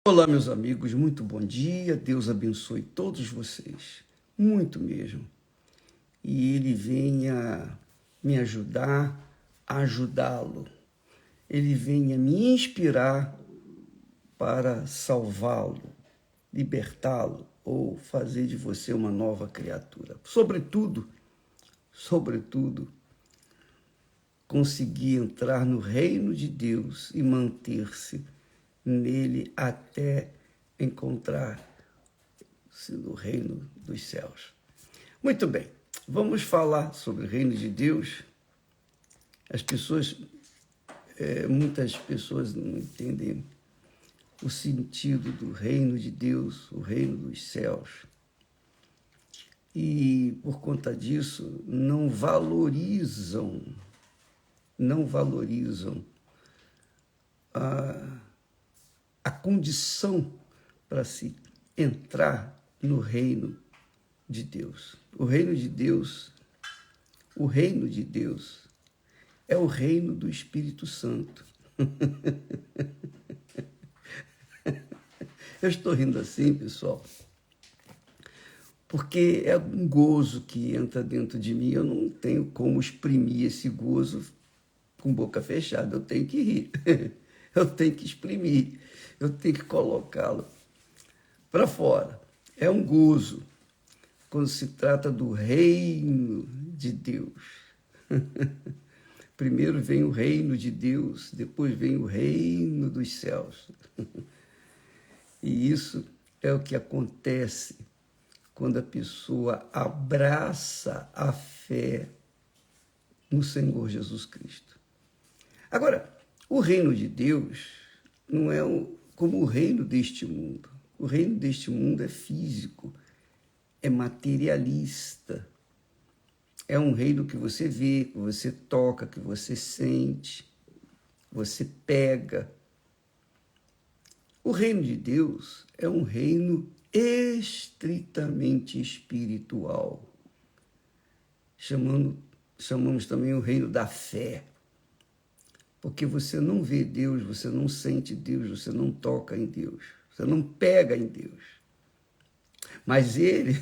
Olá, meus amigos, muito bom dia. Deus abençoe todos vocês, muito mesmo. E Ele venha me ajudar a ajudá-lo. Ele venha me inspirar para salvá-lo, libertá-lo ou fazer de você uma nova criatura. Sobretudo, conseguir entrar no reino de Deus e manter-se nele até encontrar-se no reino dos céus. Muito bem, vamos falar sobre o reino de Deus. Muitas pessoas não entendem o sentido do reino de Deus, o reino dos céus. E, por conta disso, não valorizam a condição para se entrar no reino de Deus. O reino de Deus é o reino do Espírito Santo. Eu estou rindo assim, pessoal, porque é um gozo que entra dentro de mim. Eu não tenho como exprimir esse gozo com boca fechada. Eu tenho que rir, eu tenho que exprimir, eu tenho que colocá-lo para fora. É um gozo quando se trata do reino de Deus. Primeiro vem o reino de Deus, depois vem o reino dos céus. E isso é o que acontece quando a pessoa abraça a fé no Senhor Jesus Cristo. Agora, o reino de Deus não é como o reino deste mundo. O reino deste mundo é físico, é materialista. É um reino que você vê, que você toca, que você sente, você pega. O reino de Deus é um reino estritamente espiritual. Chamamos também o reino da fé. Porque você não vê Deus, você não sente Deus, você não toca em Deus, você não pega em Deus. Mas Ele,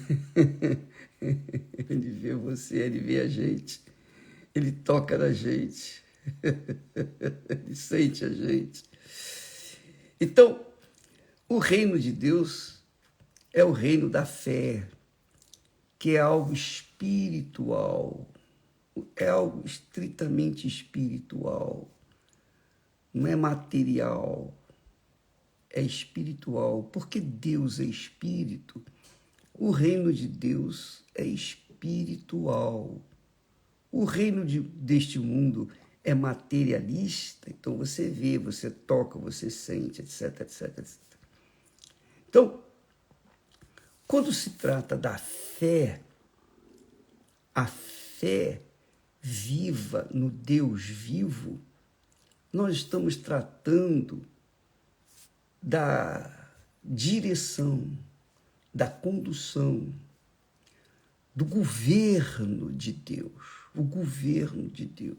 Ele vê você, Ele vê a gente, Ele toca na gente, Ele sente a gente. Então, o reino de Deus é o reino da fé, que é algo espiritual, é algo estritamente espiritual, não é material, é espiritual, porque Deus é espírito. O reino de Deus é espiritual. O reino deste mundo é materialista, então você vê, você toca, você sente, etc, etc, etc. Então, quando se trata da fé, a fé viva no Deus vivo, nós estamos tratando da direção, da condução, do governo de Deus, o governo de Deus.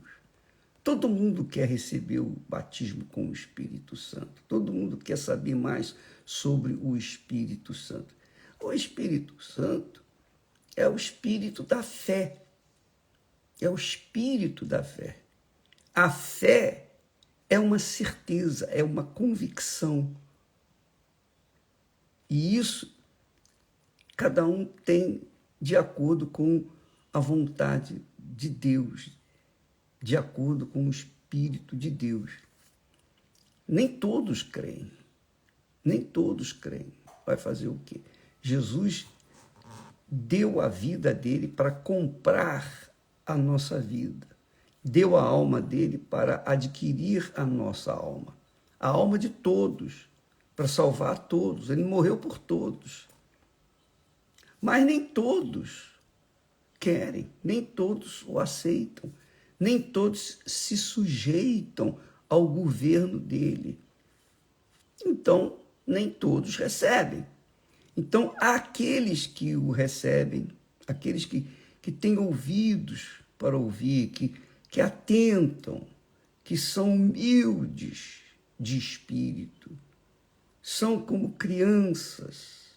Todo mundo quer receber o batismo com o Espírito Santo, todo mundo quer saber mais sobre o Espírito Santo. O Espírito Santo é o espírito da fé, é o espírito da fé. A fé é uma certeza, é uma convicção. E isso cada um tem de acordo com a vontade de Deus, de acordo com o Espírito de Deus. Nem todos creem. Vai fazer o quê? Jesus deu a vida dele para comprar a nossa vida. Deu a alma dele para adquirir a nossa alma. A alma de todos, para salvar todos. Ele morreu por todos. Mas nem todos querem, nem todos o aceitam, nem todos se sujeitam ao governo dele. Então, nem todos recebem. Então, aqueles que o recebem, aqueles que têm ouvidos para ouvir, que atentam, que são humildes de espírito, são como crianças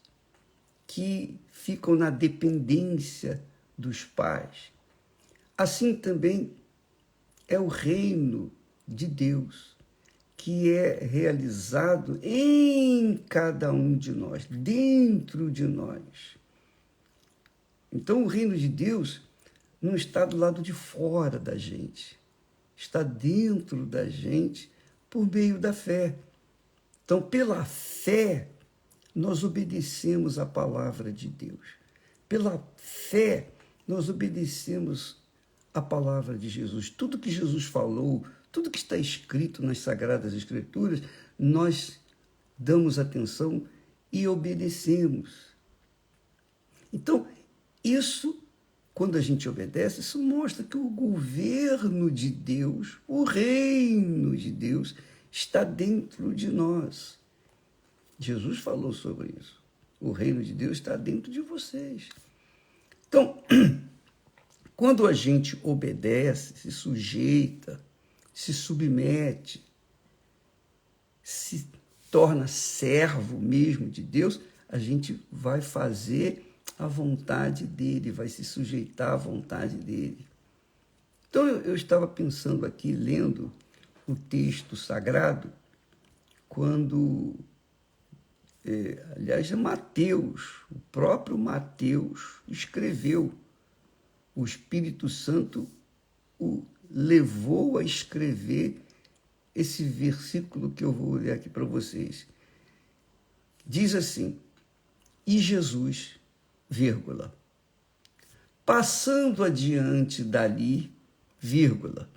que ficam na dependência dos pais. Assim também é o reino de Deus, que é realizado em cada um de nós, dentro de nós. Então, o reino de Deus não está do lado de fora da gente, está dentro da gente por meio da fé. Então, pela fé, nós obedecemos a palavra de Deus. Pela fé, nós obedecemos a palavra de Jesus. Tudo que Jesus falou, tudo que está escrito nas Sagradas Escrituras, nós damos atenção e obedecemos. Então, isso, quando a gente obedece, isso mostra que o governo de Deus, o reino de Deus, está dentro de nós. Jesus falou sobre isso. O reino de Deus está dentro de vocês. Então, quando a gente obedece, se sujeita, se submete, se torna servo mesmo de Deus, a gente vai fazer a vontade dele, vai se sujeitar à vontade dele. Então, eu estava pensando aqui, lendo o texto sagrado, quando, aliás, Mateus, o próprio Mateus escreveu, o Espírito Santo o levou a escrever esse versículo que eu vou ler aqui para vocês. Diz assim: e Jesus, vírgula, passando adiante dali, vírgula,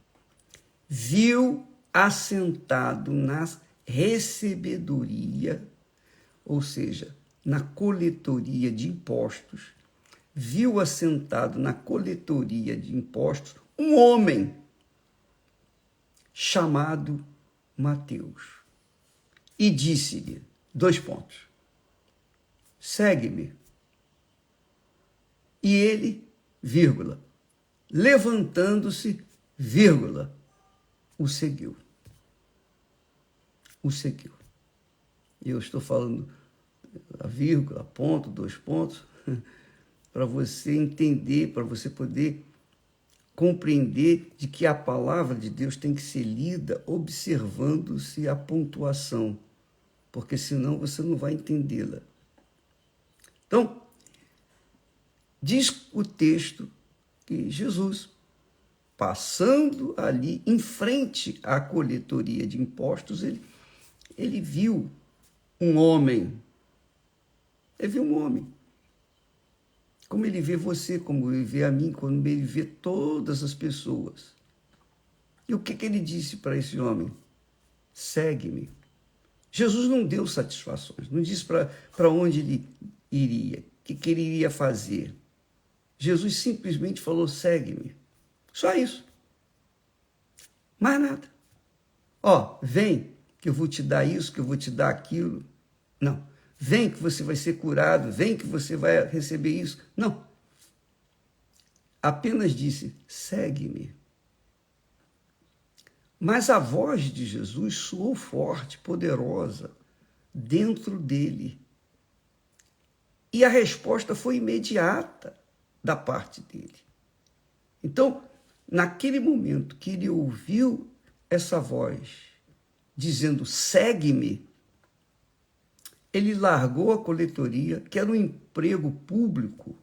viu assentado na recebedoria, ou seja, na coletoria de impostos, viu assentado na coletoria de impostos um homem chamado Mateus. E disse-lhe, : segue-me. E ele, vírgula, levantando-se, vírgula, o seguiu. O seguiu. Eu estou falando a vírgula, ponto, 2 pontos, para você entender, para você poder compreender de que a palavra de Deus tem que ser lida observando-se a pontuação, porque senão você não vai entendê-la. Então, diz o texto que Jesus, passando ali em frente à coletoria de impostos, ele viu um homem. Ele viu um homem. Como ele vê você, como ele vê a mim, como ele vê todas as pessoas. E o que ele disse para esse homem? Segue-me. Jesus não deu satisfações, não disse para onde ele iria, o que ele iria fazer. Jesus simplesmente falou, segue-me. Só isso. Mais nada. Vem, que eu vou te dar isso, que eu vou te dar aquilo. Não. Vem que você vai ser curado, vem que você vai receber isso. Não. Apenas disse, segue-me. Mas a voz de Jesus soou forte, poderosa, dentro dele. E a resposta foi imediata da parte dele. Então, naquele momento que ele ouviu essa voz dizendo, segue-me, ele largou a coletoria, que era um emprego público,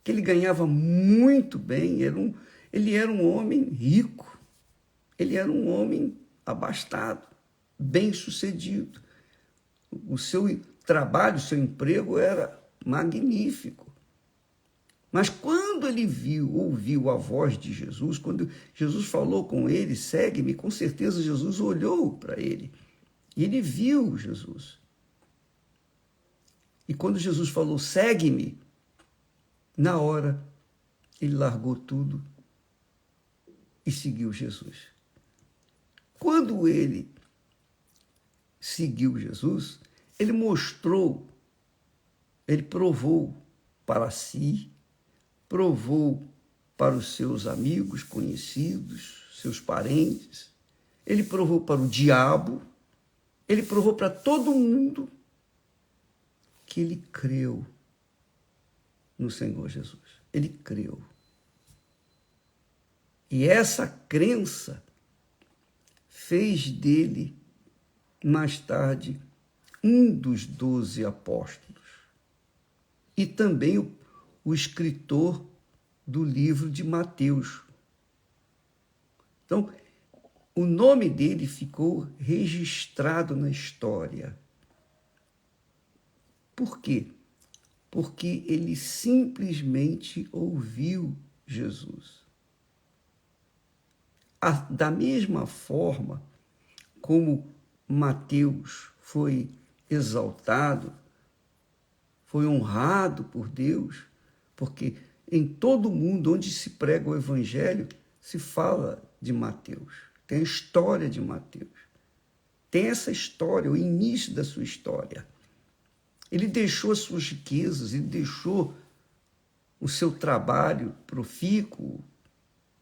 que ele ganhava muito bem, ele era um homem rico, ele era um homem abastado, bem-sucedido. O seu trabalho, o seu emprego era magnífico. Mas quando ele ouviu a voz de Jesus, quando Jesus falou com ele, segue-me, com certeza Jesus olhou para ele e ele viu Jesus. E quando Jesus falou, segue-me, na hora ele largou tudo e seguiu Jesus. Quando ele seguiu Jesus, ele provou para si, provou para os seus amigos, conhecidos, seus parentes, ele provou para o diabo, ele provou para todo mundo que ele creu no Senhor Jesus. Ele creu. E essa crença fez dele, mais tarde, um dos 12 apóstolos. E também o escritor do livro de Mateus. Então, o nome dele ficou registrado na história. Por quê? Porque ele simplesmente ouviu Jesus. Da mesma forma como Mateus foi exaltado, foi honrado por Deus, porque em todo mundo onde se prega o Evangelho, se fala de Mateus. Tem a história de Mateus. Tem essa história, o início da sua história. Ele deixou as suas riquezas, ele deixou o seu trabalho profícuo,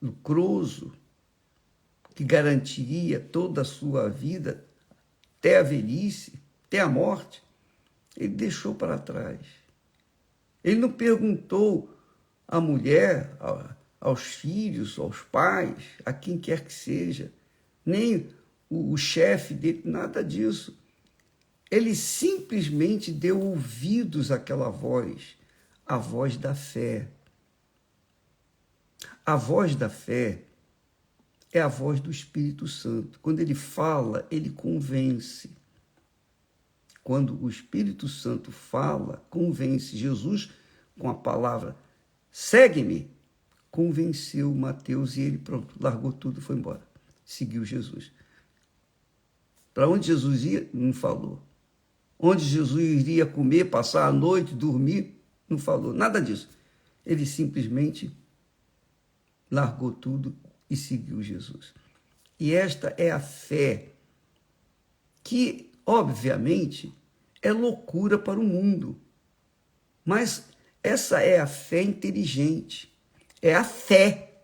lucroso, que garantiria toda a sua vida, até a velhice, até a morte. Ele deixou para trás. Ele não perguntou à mulher, aos filhos, aos pais, a quem quer que seja, nem o chefe dele, nada disso. Ele simplesmente deu ouvidos àquela voz, a voz da fé. A voz da fé é a voz do Espírito Santo. Quando ele fala, ele convence. Quando o Espírito Santo fala, convence. Jesus, com a palavra, segue-me, convenceu Mateus e ele, pronto, largou tudo e foi embora. Seguiu Jesus. Para onde Jesus ia? Não falou. Onde Jesus iria comer, passar a noite, dormir? Não falou. Nada disso. Ele simplesmente largou tudo e seguiu Jesus. E esta é a fé que, obviamente, é loucura para o mundo. Mas essa é a fé inteligente. É a fé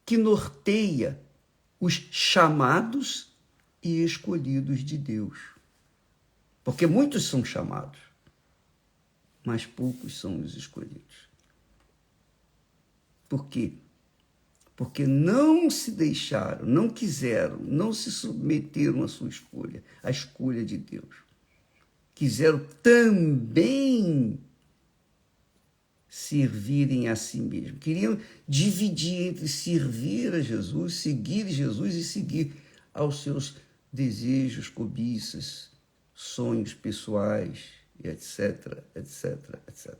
que norteia os chamados e escolhidos de Deus. Porque muitos são chamados, mas poucos são os escolhidos. Por quê? Porque não se deixaram, não quiseram, não se submeteram à sua escolha, à escolha de Deus. Quiseram também servirem a si mesmos. Queriam dividir entre servir a Jesus, seguir Jesus e seguir aos seus desejos, cobiças, sonhos pessoais, etc, etc, etc.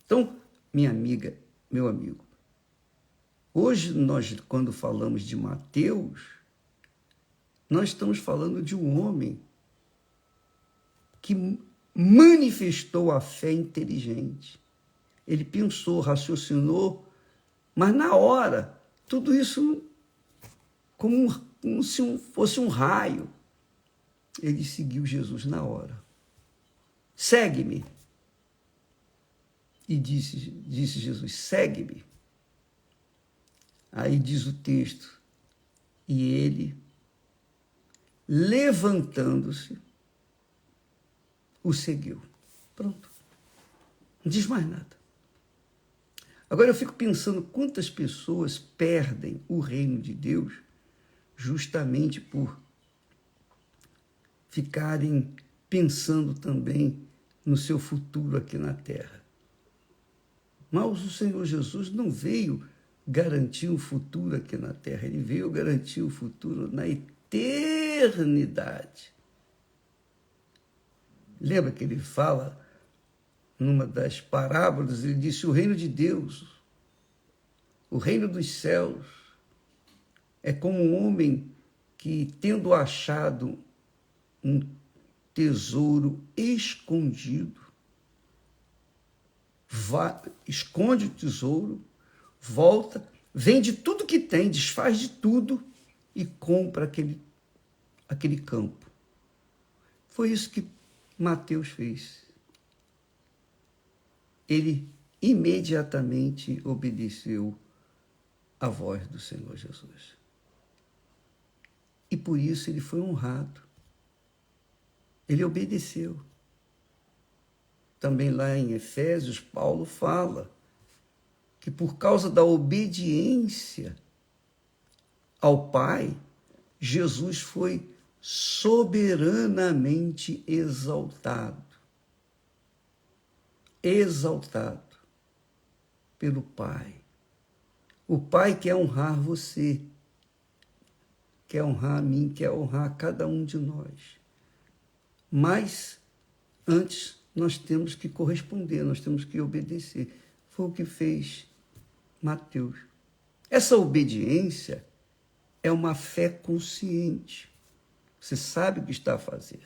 Então, minha amiga, meu amigo, hoje nós, quando falamos de Mateus, nós estamos falando de um homem que manifestou a fé inteligente. Ele pensou, raciocinou, mas na hora, tudo isso como se fosse um raio. Ele seguiu Jesus na hora. Segue-me. E disse Jesus, segue-me. Aí diz o texto, e ele, levantando-se, o seguiu. Pronto. Não diz mais nada. Agora eu fico pensando quantas pessoas perdem o reino de Deus justamente por ficarem pensando também no seu futuro aqui na terra. Mas o Senhor Jesus não veio garantir um futuro aqui na terra, ele veio garantir o futuro na eternidade. Lembra que ele fala, numa das parábolas, ele disse, o reino de Deus, o reino dos céus, é como um homem que, tendo achado um tesouro escondido, esconde o tesouro, volta, vende tudo que tem, desfaz de tudo e compra aquele campo. Foi isso que Mateus fez. Ele imediatamente obedeceu à voz do Senhor Jesus. E por isso ele foi honrado. Ele obedeceu. Também lá em Efésios, Paulo fala que por causa da obediência ao Pai, Jesus foi soberanamente exaltado. Exaltado pelo Pai. O Pai quer honrar você, quer honrar a mim, quer honrar cada um de nós. Mas, antes, nós temos que corresponder, nós temos que obedecer. Foi o que fez Mateus. Essa obediência é uma fé consciente. Você sabe o que está a fazer.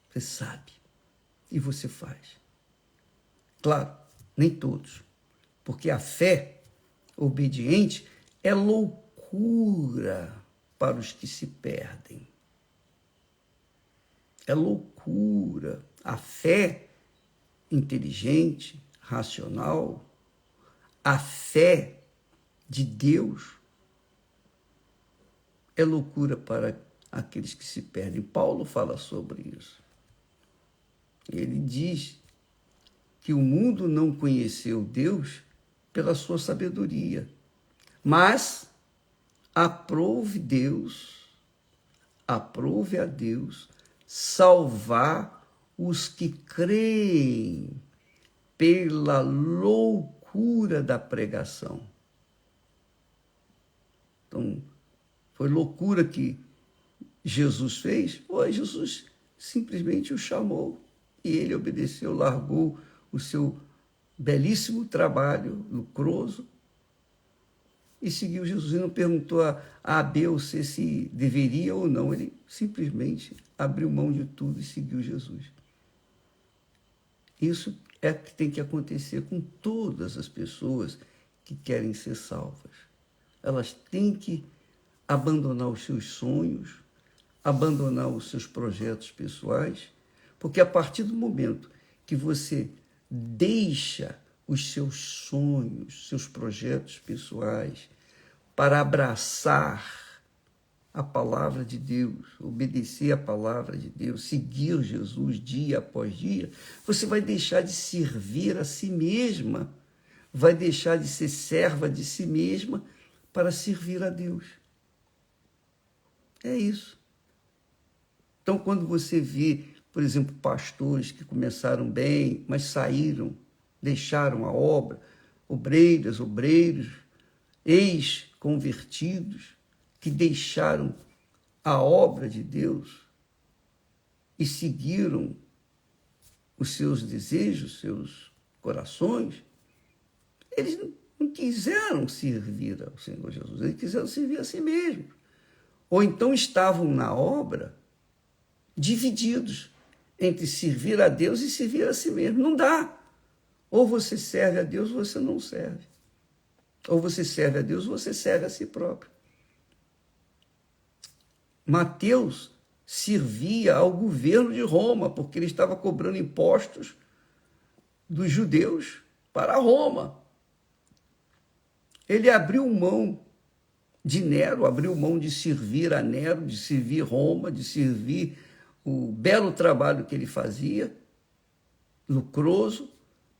Você sabe. E você faz. Claro, nem todos. Porque a fé obediente é loucura para os que se perdem. É loucura. A fé inteligente, racional, a fé de Deus é loucura para aqueles que se perdem. Paulo fala sobre isso. Ele diz que o mundo não conheceu Deus pela sua sabedoria, mas aprove a Deus salvar os que creem pela loucura da pregação. Então, foi loucura que Jesus fez? Ou Jesus simplesmente o chamou e ele obedeceu, largou o seu belíssimo trabalho lucroso e seguiu Jesus. E não perguntou a B ou C se deveria ou não. Ele simplesmente abriu mão de tudo e seguiu Jesus. Isso é o que tem que acontecer com todas as pessoas que querem ser salvas. Elas têm que abandonar os seus sonhos, abandonar os seus projetos pessoais, porque a partir do momento que você deixa os seus sonhos, seus projetos pessoais, para abraçar a palavra de Deus, obedecer a palavra de Deus, seguir Jesus dia após dia, você vai deixar de servir a si mesma, vai deixar de ser serva de si mesma para servir a Deus. É isso. Então, quando você vê, por exemplo, pastores que começaram bem, mas saíram, deixaram a obra, obreiros, ex-convertidos, que deixaram a obra de Deus e seguiram os seus desejos, seus corações, eles não quiseram servir ao Senhor Jesus, eles quiseram servir a si mesmos. Ou então estavam na obra divididos entre servir a Deus e servir a si mesmo. Não dá. Ou você serve a Deus ou você não serve. Ou você serve a Deus ou você serve a si próprio. Mateus servia ao governo de Roma, porque ele estava cobrando impostos dos judeus para Roma. Ele abriu mão de Nero, abriu mão de servir a Nero, de servir Roma, de servir o belo trabalho que ele fazia, lucroso,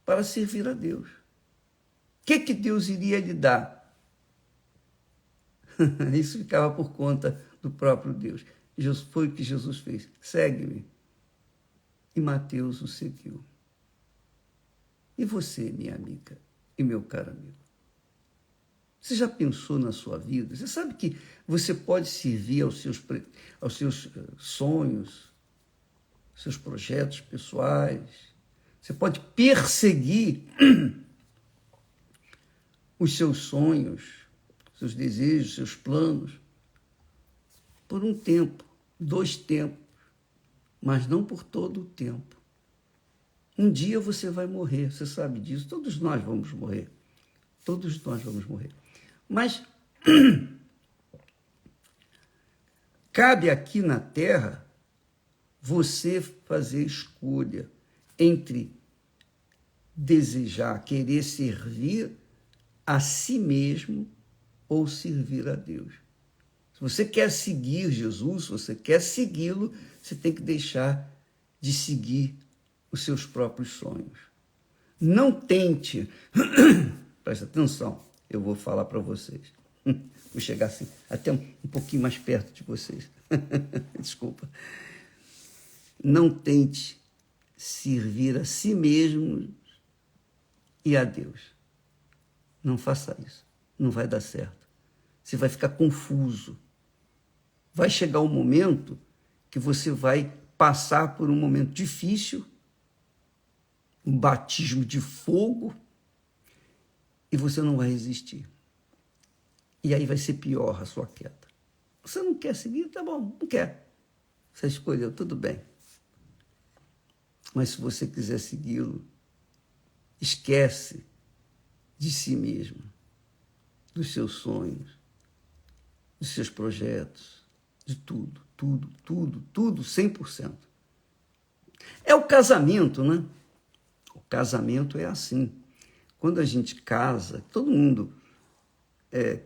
para servir a Deus. O que Deus iria lhe dar? Isso ficava por conta do próprio Deus. Foi o que Jesus fez. Segue-me. E Mateus o seguiu. E você, minha amiga e meu caro amigo? Você já pensou na sua vida? Você sabe que você pode servir aos seus sonhos, seus projetos pessoais. Você pode perseguir os seus sonhos, seus desejos, seus planos, por um tempo, 2 tempos, mas não por todo o tempo. Um dia você vai morrer, você sabe disso. Todos nós vamos morrer. Todos nós vamos morrer. Mas cabe aqui na Terra você fazer escolha entre desejar, querer servir a si mesmo ou servir a Deus. Se você quer seguir Jesus, se você quer segui-lo, você tem que deixar de seguir os seus próprios sonhos. Não tente, presta atenção, eu vou falar para vocês. Vou chegar assim, até um pouquinho mais perto de vocês. Desculpa. Não tente servir a si mesmo e a Deus. Não faça isso. Não vai dar certo. Você vai ficar confuso. Vai chegar um momento que você vai passar por um momento difícil, um batismo de fogo, e você não vai resistir. E aí vai ser pior a sua queda. Você não quer seguir? Tá bom, não quer. Você escolheu, tudo bem. Mas se você quiser segui-lo, esquece de si mesmo, dos seus sonhos, dos seus projetos, de tudo, 100%. É o casamento, né? O casamento é assim. Quando a gente casa, todo mundo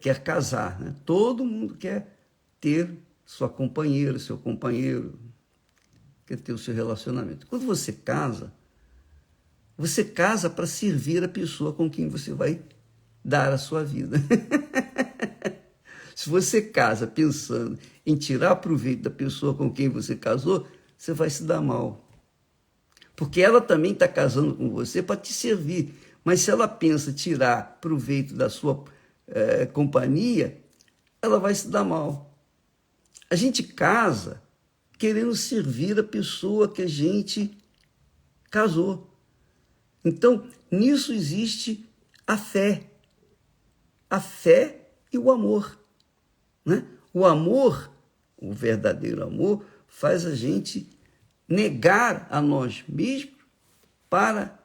quer casar, né? Todo mundo quer ter sua companheira, seu companheiro, quer ter o seu relacionamento. Quando você casa para servir a pessoa com quem você vai dar a sua vida. Se você casa pensando em tirar proveito da pessoa com quem você casou, você vai se dar mal. Porque ela também está casando com você para te servir. Mas se ela pensa tirar proveito da sua companhia, ela vai se dar mal. A gente casa querendo servir a pessoa que a gente casou. Então, nisso existe a fé e o amor, né? O amor, o verdadeiro amor, faz a gente negar a nós mesmos para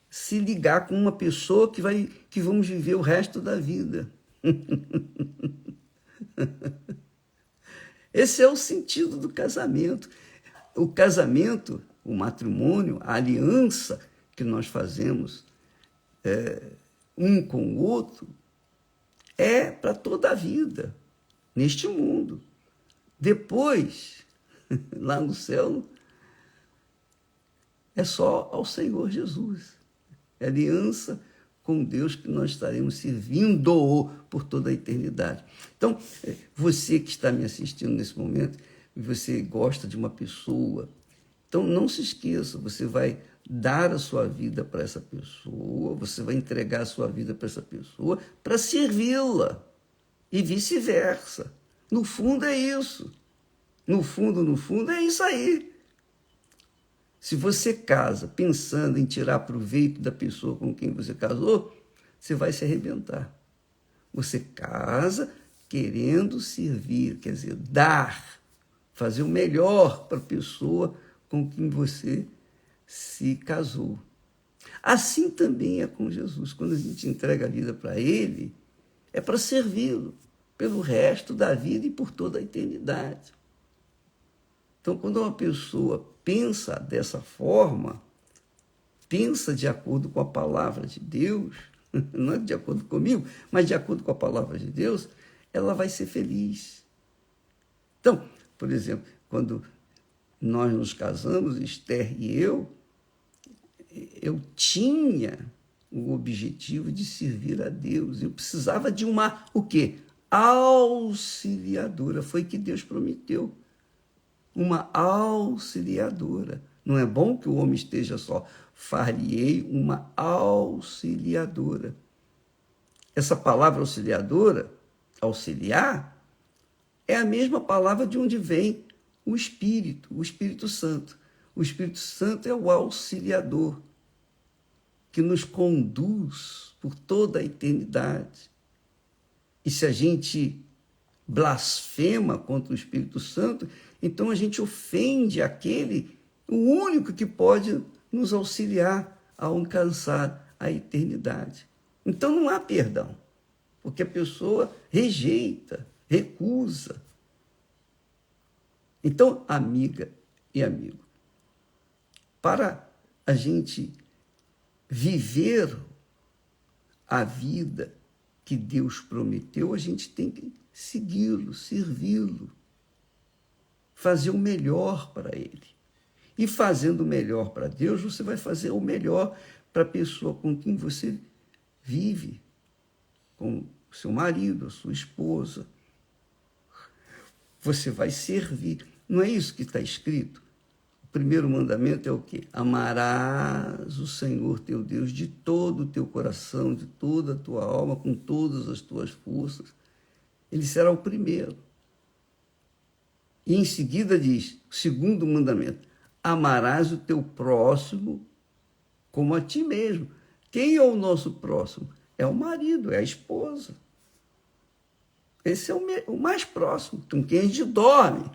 se ligar com uma pessoa que vamos viver o resto da vida. Esse é o sentido do casamento. O casamento, o matrimônio, a aliança que nós fazemos um com o outro, é para toda a vida, neste mundo. Depois, lá no céu, é só ao Senhor Jesus. É aliança com Deus que nós estaremos servindo por toda a eternidade. Então, você que está me assistindo nesse momento, você gosta de uma pessoa, então não se esqueça, você vai dar a sua vida para essa pessoa, você vai entregar a sua vida para essa pessoa para servi-la e vice-versa. No fundo é isso. No fundo é isso aí. Se você casa pensando em tirar proveito da pessoa com quem você casou, você vai se arrebentar. Você casa querendo servir, quer dizer, dar, fazer o melhor para a pessoa com quem você se casou. Assim também é com Jesus. Quando a gente entrega a vida para Ele, é para servi-lo pelo resto da vida e por toda a eternidade. Então, quando uma pessoa pensa dessa forma, pensa de acordo com a palavra de Deus, não é de acordo comigo, mas de acordo com a palavra de Deus, ela vai ser feliz. Então, por exemplo, quando nós nos casamos, Esther e eu tinha o objetivo de servir a Deus. Eu precisava de uma, o quê? Auxiliadora. Foi que Deus prometeu. Uma auxiliadora. Não é bom que o homem esteja só. Far-lhe-ei uma auxiliadora. Essa palavra auxiliadora, auxiliar, é a mesma palavra de onde vem o Espírito Santo. O Espírito Santo é o auxiliador que nos conduz por toda a eternidade. E se a gente blasfema contra o Espírito Santo, então a gente ofende o único que pode nos auxiliar a alcançar a eternidade. Então não há perdão, porque a pessoa rejeita, recusa. Então, amiga e amigo, para a gente viver a vida que Deus prometeu, a gente tem que segui-lo, servi-lo, fazer o melhor para ele. E fazendo o melhor para Deus, você vai fazer o melhor para a pessoa com quem você vive, com o seu marido, a sua esposa. Você vai servir. Não é isso que está escrito? O primeiro mandamento é o quê? Amarás o Senhor teu Deus de todo o teu coração, de toda a tua alma, com todas as tuas forças. Ele será o primeiro. E em seguida diz, o segundo mandamento, amarás o teu próximo como a ti mesmo. Quem é o nosso próximo? É o marido, é a esposa. Esse é o mais próximo, com quem a gente dorme.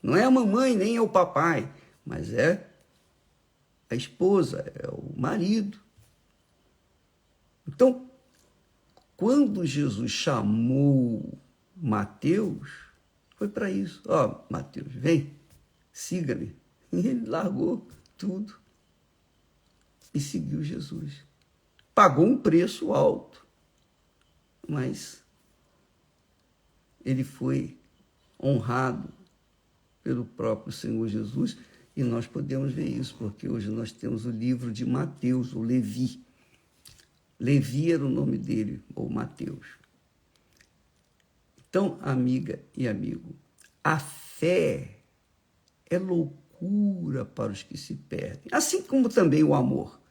Não é a mamãe, nem é o papai, mas é a esposa, é o marido. Então, quando Jesus chamou Mateus, foi para isso. Ó, Mateus, vem, siga-me. E ele largou tudo e seguiu Jesus. Pagou um preço alto, mas ele foi honrado pelo próprio Senhor Jesus, e nós podemos ver isso, porque hoje nós temos o livro de Mateus, o Levi. Levi era o nome dele, ou Mateus. Então, amiga e amigo, a fé é loucura para os que se perdem, assim como também o amor.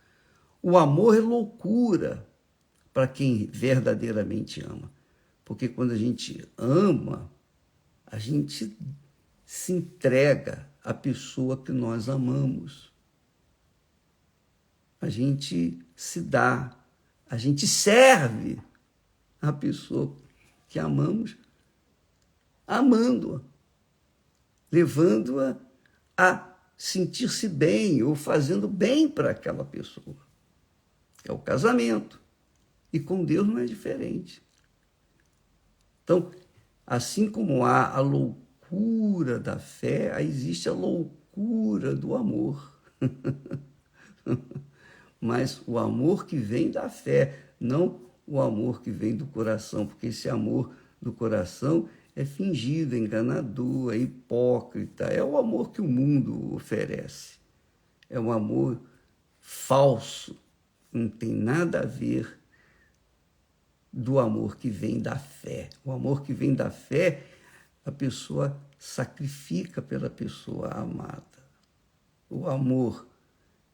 O amor é loucura para quem verdadeiramente ama, porque quando a gente ama, a gente se entrega à pessoa que nós amamos. A gente se dá, a gente serve a pessoa que amamos, amando-a, levando-a a sentir-se bem ou fazendo bem para aquela pessoa. É o casamento. E com Deus não é diferente. Então, assim como há a loucura da fé, existe a loucura do amor. Mas o amor que vem da fé, não o amor que vem do coração, porque esse amor do coração é fingido, é enganador, é hipócrita, é o amor que o mundo oferece. É um amor falso, não tem nada a ver do amor que vem da fé. O amor que vem da fé, a pessoa sacrifica pela pessoa amada. O amor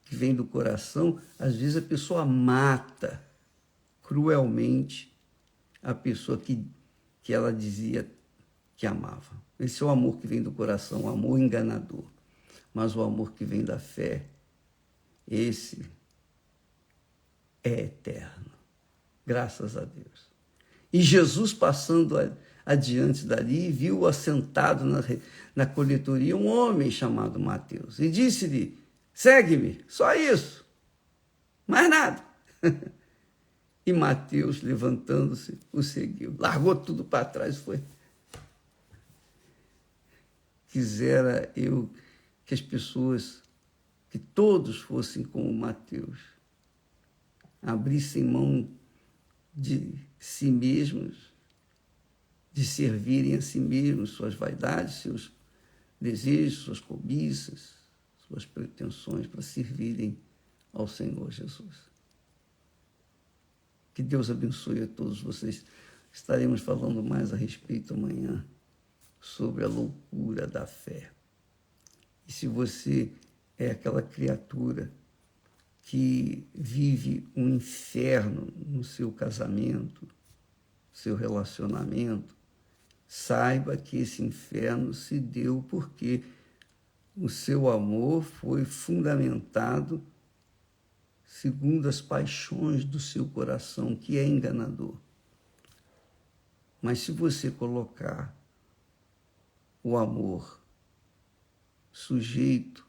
que vem do coração, às vezes a pessoa mata cruelmente a pessoa que ela dizia que amava. Esse é o amor que vem do coração, o amor enganador. Mas o amor que vem da fé, esse é eterno. Graças a Deus. E Jesus, passando adiante dali, viu assentado na coletoria um homem chamado Mateus. E disse-lhe, segue-me, só isso, mais nada. E Mateus, levantando-se, o seguiu. Largou tudo para trás e foi. Quisera eu que as pessoas, que todos fossem como Mateus, abrissem mão de si mesmos, de servirem a si mesmos, suas vaidades, seus desejos, suas cobiças, suas pretensões, para servirem ao Senhor Jesus. Que Deus abençoe a todos vocês. Estaremos falando mais a respeito amanhã sobre a loucura da fé. E se você é aquela criatura que vive um inferno no seu casamento, seu relacionamento, saiba que esse inferno se deu porque o seu amor foi fundamentado segundo as paixões do seu coração, que é enganador. Mas se você colocar o amor sujeito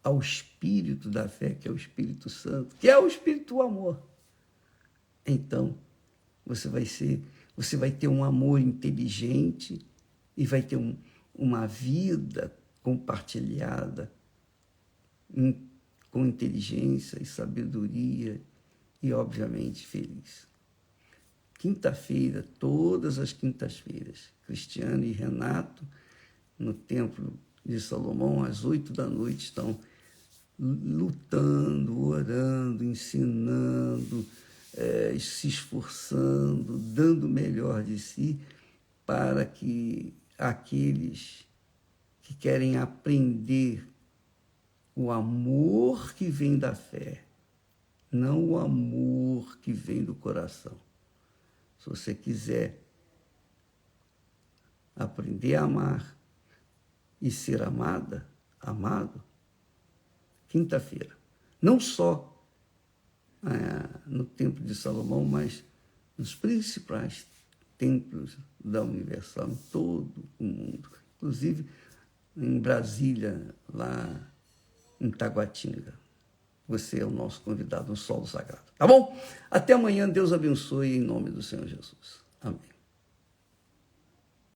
ao Espírito da fé, que é o Espírito Santo, que é o Espírito do amor, então você vai ter um amor inteligente e vai ter uma vida compartilhada com inteligência e sabedoria e, obviamente, feliz. quinta-feira, todas as quintas-feiras, Cristiane e Renato, no Templo de Salomão, às 8 da noite, estão lutando, orando, ensinando, se esforçando, dando o melhor de si, para que aqueles que querem aprender o amor que vem da fé, não o amor que vem do coração. Se você quiser aprender a amar e ser amada, amado, quinta-feira. Não só no Templo de Salomão, mas nos principais templos da Universal, em todo o mundo. Inclusive em Brasília, lá em Taguatinga. Você é o nosso convidado no Solo Sagrado. Tá bom? Até amanhã. Deus abençoe em nome do Senhor Jesus. Amém.